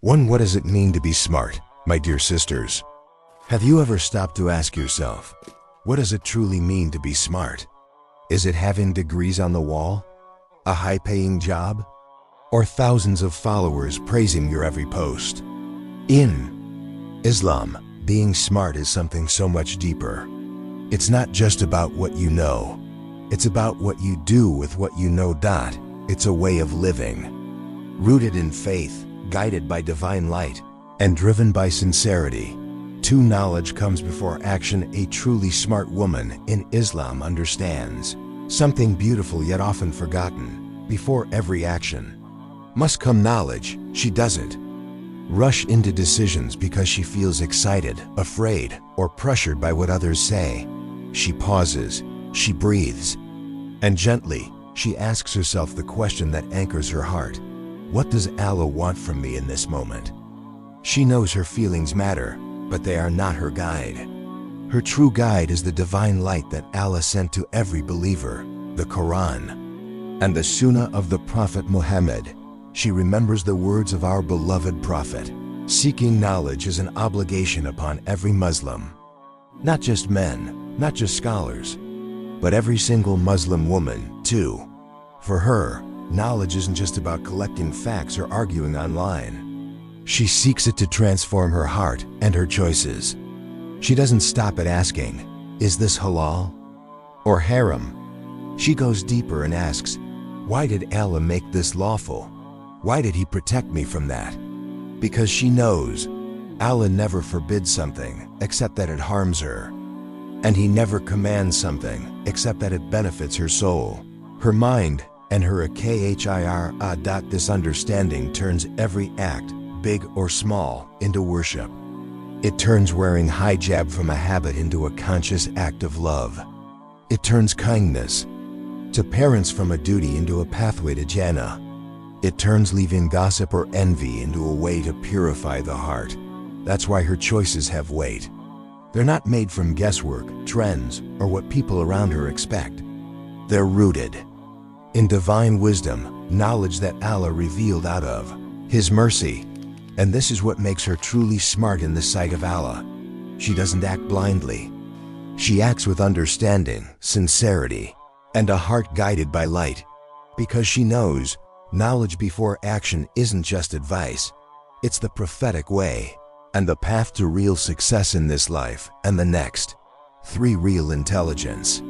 What does it mean to be smart, my dear sisters? Have you ever stopped to ask yourself, what does it truly mean to be smart? Is it having degrees on the wall? A high-paying job? Or thousands of followers praising your every post? In Islam, being smart is something so much deeper. It's not just about what you know. It's about what you do with what you know. It's a way of living. Rooted in faith, guided by divine light, and driven by sincerity. True knowledge comes before action. A truly smart woman in Islam understands something beautiful yet often forgotten. Before every action must come knowledge. She doesn't rush into decisions because she feels excited, afraid, or pressured by what others say. She pauses, she breathes, and gently, she asks herself the question that anchors her heart. What does Allah want from me in this moment? She knows her feelings matter, but they are not her guide. Her true guide is the divine light that Allah sent to every believer, the Qur'an, and the Sunnah of the Prophet Muhammad. She remembers the words of our beloved Prophet. Seeking knowledge is an obligation upon every Muslim. Not just men, not just scholars, but every single Muslim woman, too. For her, knowledge isn't just about collecting facts or arguing online. She seeks it to transform her heart and her choices. She doesn't stop at asking, is this halal or haram? She goes deeper and asks, why did Allah make this lawful? Why did He protect me from that? Because she knows Allah never forbids something except that it harms her. And He never commands something except that it benefits her soul, her mind, and her khir. This understanding turns every act, big or small, into worship. It turns wearing hijab from a habit into a conscious act of love. It turns kindness to parents from a duty into a pathway to Jannah. It turns leaving gossip or envy into a way to purify the heart. That's why her choices have weight. They're not made from guesswork, trends, or what people around her expect. They're rooted in divine wisdom, knowledge that Allah revealed out of His mercy. And this is what makes her truly smart in the sight of Allah. She doesn't act blindly. She acts with understanding, sincerity, and a heart guided by light. Because she knows knowledge before action isn't just advice. It's the prophetic way and the path to real success in this life and the next. 3. Real intelligence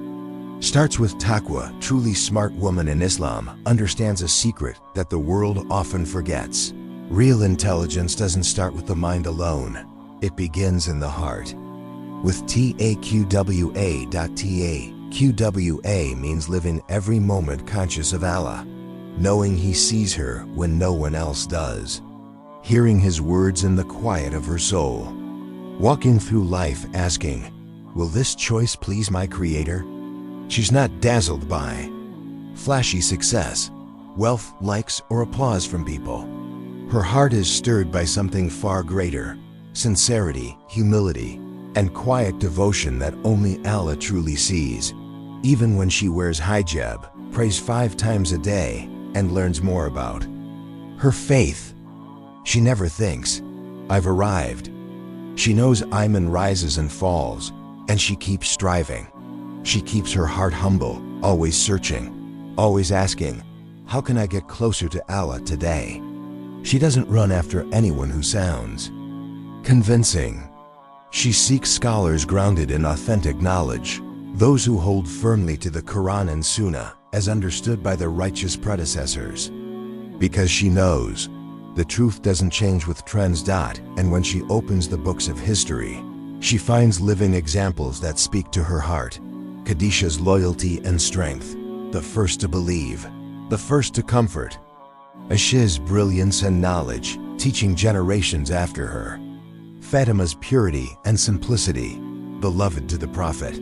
starts with Taqwa. Truly smart woman in Islam understands a secret that the world often forgets. Real intelligence doesn't start with the mind alone. It begins in the heart. With Taqwa. Qwa means living every moment conscious of Allah, knowing He sees her when no one else does, hearing His words in the quiet of her soul, walking through life asking, will this choice please my Creator? She's not dazzled by flashy success, wealth, likes, or applause from people. Her heart is stirred by something far greater: sincerity, humility, and quiet devotion that only Allah truly sees. Even when she wears hijab, prays 5 times a day, and learns more about her faith, she never thinks, I've arrived. She knows Iman rises and falls, and she keeps striving. She keeps her heart humble, always searching, always asking, how can I get closer to Allah today? She doesn't run after anyone who sounds convincing. She seeks scholars grounded in authentic knowledge, those who hold firmly to the Qur'an and Sunnah as understood by their righteous predecessors. Because she knows the truth doesn't change with trends. And when she opens the books of history, she finds living examples that speak to her heart. Khadijah's loyalty and strength, the first to believe, the first to comfort. Aisha's brilliance and knowledge, teaching generations after her. Fatima's purity and simplicity, beloved to the Prophet.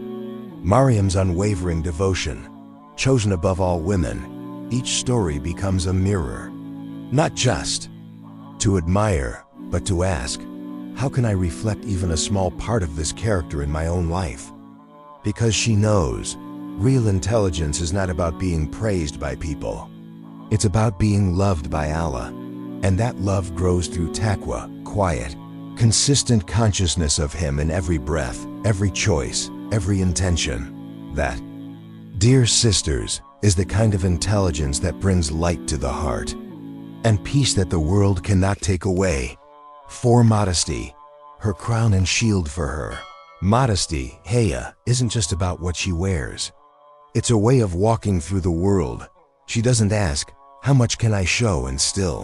Maryam's unwavering devotion, chosen above all women. Each story becomes a mirror, not just to admire, but to ask, how can I reflect even a small part of this character in my own life? Because she knows real intelligence is not about being praised by people. It's about being loved by Allah. And that love grows through taqwa, quiet, consistent consciousness of Him in every breath, every choice, every intention. That, dear sisters, is the kind of intelligence that brings light to the heart and peace that the world cannot take away. For modesty, her crown and shield for her. Modesty, haya, isn't just about what she wears. It's a way of walking through the world. She doesn't ask, how much can I show and still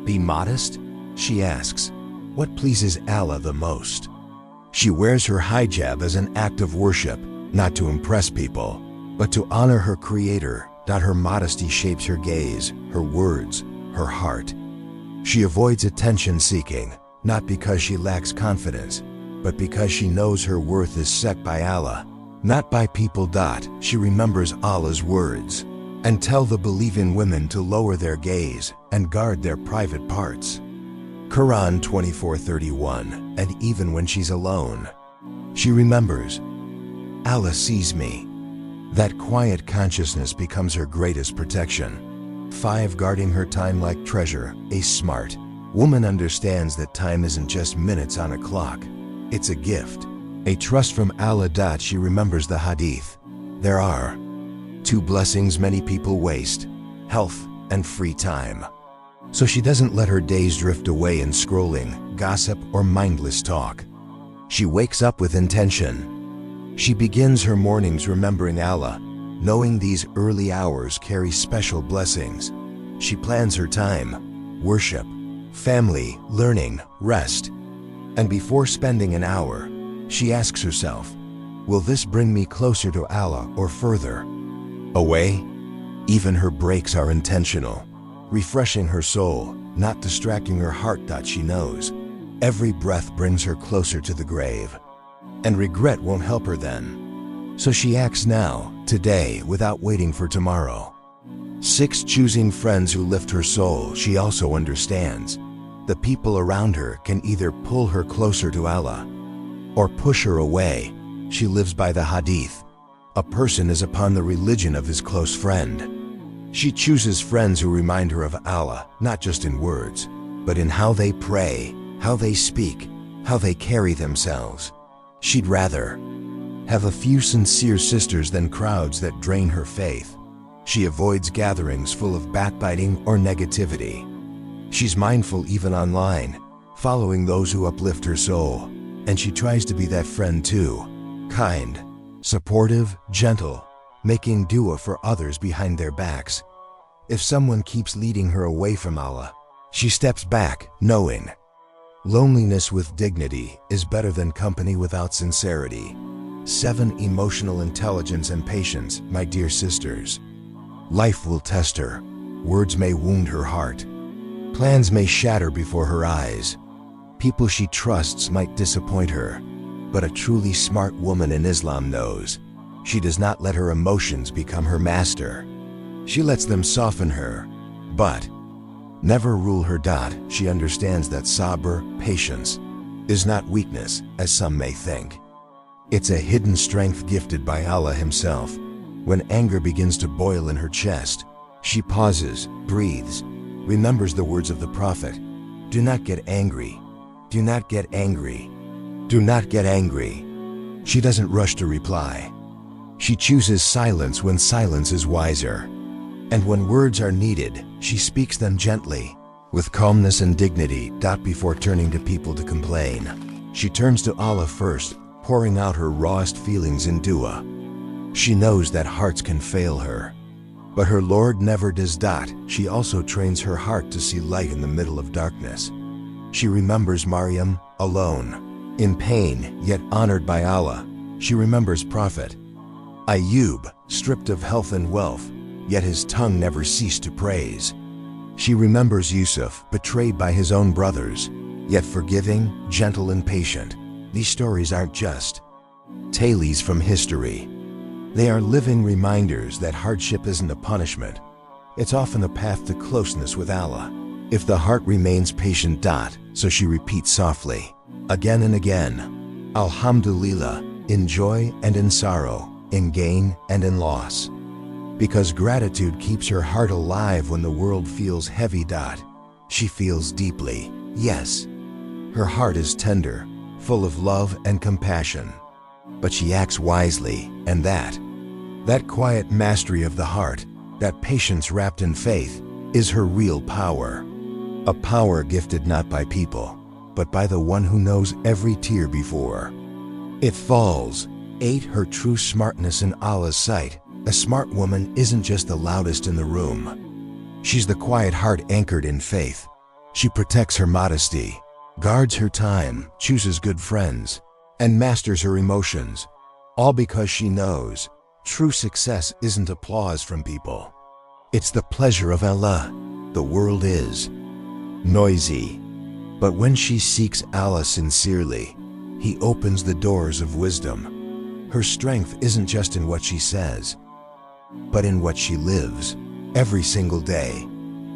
be modest? She asks, what pleases Allah the most? She wears her hijab as an act of worship, not to impress people, but to honor her Creator. Her modesty shapes her gaze, her words, her heart. She avoids attention seeking, not because she lacks confidence, but because she knows her worth is set by Allah, not by people. She remembers Allah's words and tell the believing women to lower their gaze and guard their private parts. Qur'an 24:31. And even when she's alone, she remembers, Allah sees me. That quiet consciousness becomes her greatest protection. 5. Guarding her time like treasure. A smart woman understands that time isn't just minutes on a clock. It's a gift, a trust from Allah. She remembers the hadith. There are 2 blessings many people waste: health and free time. So she doesn't let her days drift away in scrolling, gossip, or mindless talk. She wakes up with intention. She begins her mornings remembering Allah, knowing these early hours carry special blessings. She plans her time, worship, family, learning, rest. And before spending an hour, she asks herself, will this bring me closer to Allah or further away? Even her breaks are intentional, refreshing her soul, not distracting her heart. She knows every breath brings her closer to the grave, and regret won't help her then. So she acts now, today, without waiting for tomorrow. 6. Choosing friends who lift her soul. She also understands the people around her can either pull her closer to Allah or push her away. She lives by the hadith. A person is upon the religion of his close friend. She chooses friends who remind her of Allah, not just in words, but in how they pray, how they speak, how they carry themselves. She'd rather have a few sincere sisters than crowds that drain her faith. She avoids gatherings full of backbiting or negativity. She's mindful even online, following those who uplift her soul. And she tries to be that friend too, kind, supportive, gentle, making dua for others behind their backs. If someone keeps leading her away from Allah, she steps back, knowing loneliness with dignity is better than company without sincerity. 7. Emotional intelligence and patience. My dear sisters, life will test her. Words may wound her heart. Plans may shatter before her eyes. People she trusts might disappoint her. But a truly smart woman in Islam knows she does not let her emotions become her master. She lets them soften her, but never rule her. She understands that sabr, patience, is not weakness, as some may think. It's a hidden strength gifted by Allah Himself. When anger begins to boil in her chest, she pauses, breathes, remembers the words of the Prophet. Do not get angry. Do not get angry. Do not get angry. She doesn't rush to reply. She chooses silence when silence is wiser. And when words are needed, she speaks them gently, with calmness and dignity. Before turning to people to complain, she turns to Allah first, pouring out her rawest feelings in dua. She knows that hearts can fail her, but her Lord never does. She also trains her heart to see light in the middle of darkness. She remembers Maryam, alone, in pain, yet honored by Allah. She remembers Prophet Ayub, stripped of health and wealth, yet his tongue never ceased to praise. She remembers Yusuf, betrayed by his own brothers, yet forgiving, gentle, and patient. These stories aren't just tales from history. They are living reminders that hardship isn't a punishment. It's often a path to closeness with Allah, if the heart remains patient. So she repeats softly, again and again, Alhamdulillah, in joy and in sorrow, in gain and in loss. Because gratitude keeps her heart alive when the world feels heavy. She feels deeply, yes. Her heart is tender, full of love and compassion. But she acts wisely, and that quiet mastery of the heart, that patience wrapped in faith, is her real power. A power gifted not by people, but by the one who knows every tear before it falls. 8. Her true smartness in Allah's sight. A smart woman isn't just the loudest in the room. She's the quiet heart anchored in faith. She protects her modesty, guards her time, chooses good friends, and masters her emotions, all because she knows true success isn't applause from people. It's the pleasure of Allah. The world is noisy, but when she seeks Allah sincerely, He opens the doors of wisdom. Her strength isn't just in what she says, but in what she lives every single day.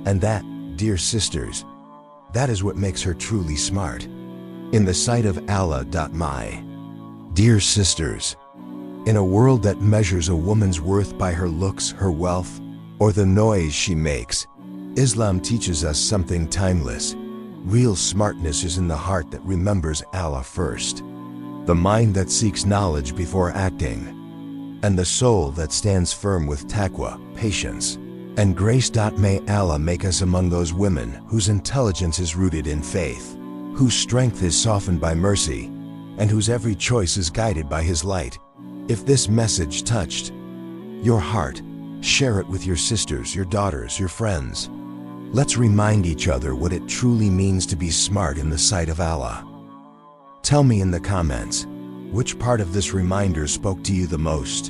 And that, dear sisters, that is what makes her truly smart in the sight of Allah. My dear sisters, in a world that measures a woman's worth by her looks, her wealth, or the noise she makes, Islam teaches us something timeless. Real smartness is in the heart that remembers Allah first, the mind that seeks knowledge before acting, and the soul that stands firm with taqwa, patience, and grace. May Allah make us among those women whose intelligence is rooted in faith, whose strength is softened by mercy, and whose every choice is guided by His light. If this message touched your heart, share it with your sisters, your daughters, your friends. Let's remind each other what it truly means to be smart in the sight of Allah. Tell me in the comments, which part of this reminder spoke to you the most?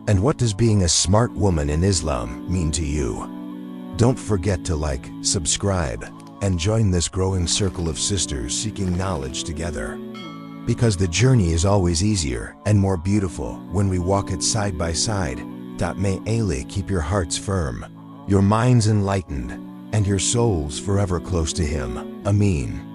And what does being a smart woman in Islam mean to you? Don't forget to like, subscribe, and join this growing circle of sisters seeking knowledge together. Because the journey is always easier and more beautiful when we walk it side by side. May Allah keep your hearts firm, your minds enlightened, and your souls forever close to Him. Ameen.